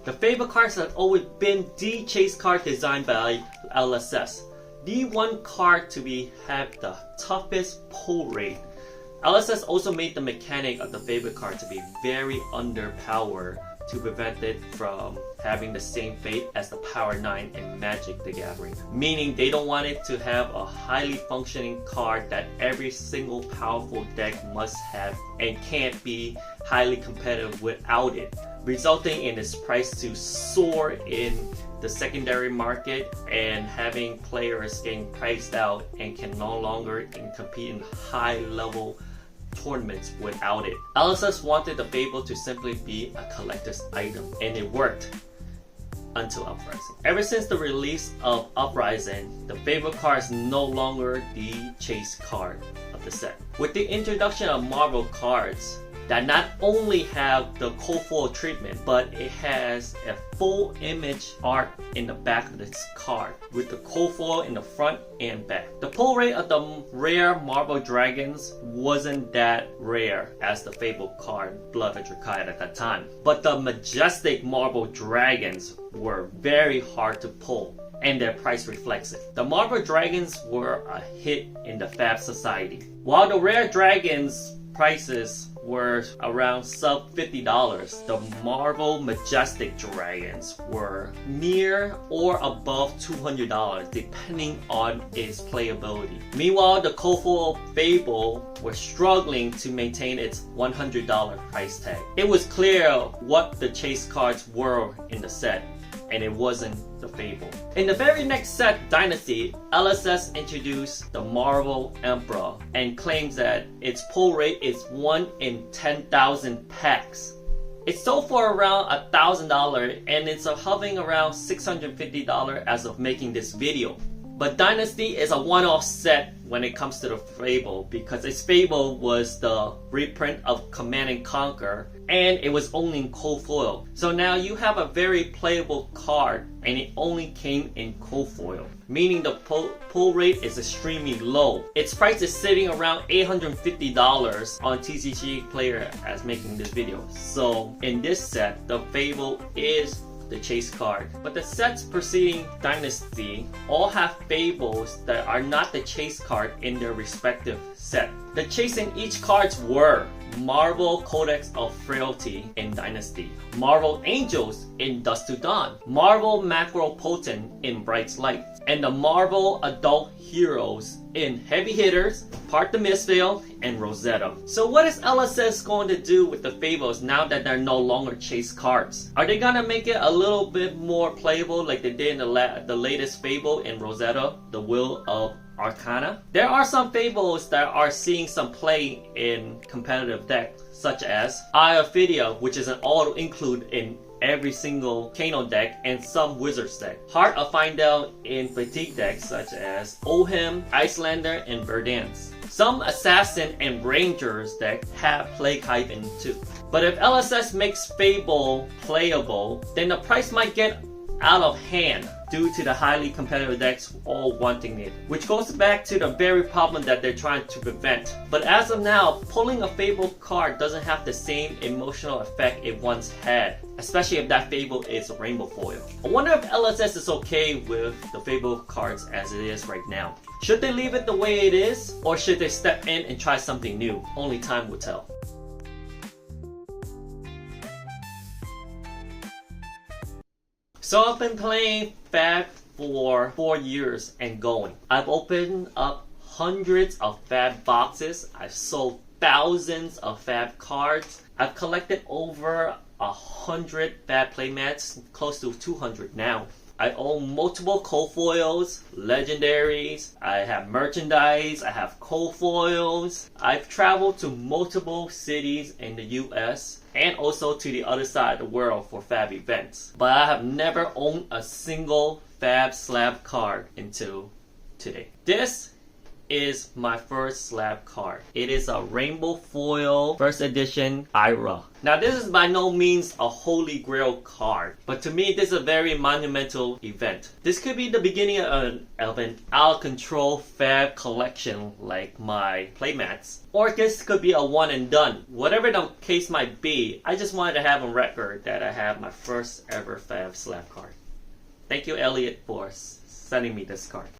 The Fable cards have always been the chase card designed by LSS. The one card to have the toughest pull rate. LSS also made the mechanic of the Fable card to be very underpowered to prevent it from having the same fate as the Power 9 in Magic the Gathering. Meaning they don't want it to have a highly functioning card that every single powerful deck must have and can't be highly competitive without it, resulting in its price to soar in the secondary market and having players getting priced out and can no longer compete in high level tournaments without it. LSS wanted the Fable to simply be a collector's item, and it worked until Uprising. Ever since the release of Uprising, the Fable card is no longer the chase card of the set. With the introduction of Marvel cards that not only have the cold-foil treatment, but it has a full image art in the back of this card with the cold foil in the front and back. The pull rate of the rare Marvel Dragons wasn't that rare as the Fable card Blood of Drakai at that time, but the majestic Marvel Dragons were very hard to pull, and their price reflects it. The Marvel Dragons were a hit in the Fab Society, while the rare Dragons prices were around sub $50. The Marvel Majestic Dragons were near or above $200 depending on its playability. Meanwhile, the cold foil Fable was struggling to maintain its $100 price tag. It was clear what the chase cards were in the set, and it wasn't the Fable. In the very next set, Dynasty, LSS introduced the Marvel Emperor and claims that its pull rate is 1 in 10,000 packs. It's sold for around $1,000 and it's hovering around $650 as of making this video. But Dynasty is a one-off set when it comes to the Fable because its Fable was the reprint of Command & Conquer and it was only in cold foil. So now you have a very playable card and it only came in cold foil, meaning the pull rate is extremely low. Its price is sitting around $850 on TCG Player as making this video. So in this set, the Fable is the chase card. But the sets preceding Dynasty all have Fables that are not the chase card in their respective set. The chase in each cards were Marvel Codex of Frailty in Dynasty, Marvel Angels in Dusk to Dawn, Marvel Macro Potent in Bright's Light, and the Marvel Adult Heroes in Heavy Hitters, Part the Mistveil, and Rosetta. So what is LSS going to do with the Fables now that they're no longer chase cards? Are they gonna make it a little bit more playable like they did in the latest Fable in Rosetta, the Will of Arcana? There are some Fables that are seeing some play in competitive decks, such as Eye of Phidia, which is an auto-include in every single Kano deck and some Wizards deck. Heart of Findel in Fatigue decks such as Ohem, Icelander, and Verdance. Some Assassin and Rangers deck have Plague Hive in too. But if LSS makes Fable playable, then the price might get out of hand due to the highly competitive decks all wanting it, which goes back to the very problem that they're trying to prevent. But as of now, pulling a Fable card doesn't have the same emotional effect it once had, especially if that Fable is a rainbow foil. I wonder if LSS is okay with the Fable cards as it is right now. Should they leave it the way it is, or should they step in and try something new? Only time will tell. So I've been playing Fab for 4 years and going. I've opened up hundreds of Fab boxes. I've sold thousands of Fab cards. I've collected over 100 Fab playmats, close to 200 now. I own multiple cold foils, legendaries, I have merchandise, I have cold foils. I've traveled to multiple cities in the US and also to the other side of the world for Fab events. But I have never owned a single Fab slab card until today. This is my first slab card. It is a rainbow foil first edition Ira. Now this is by no means a holy grail card, but to me this is a very monumental event. This could be the beginning of an out of control fab collection like my playmats. Or this could be a one and done. Whatever the case might be, I just wanted to have on record that I have my first ever fab slab card. Thank you Elliot for sending me this card.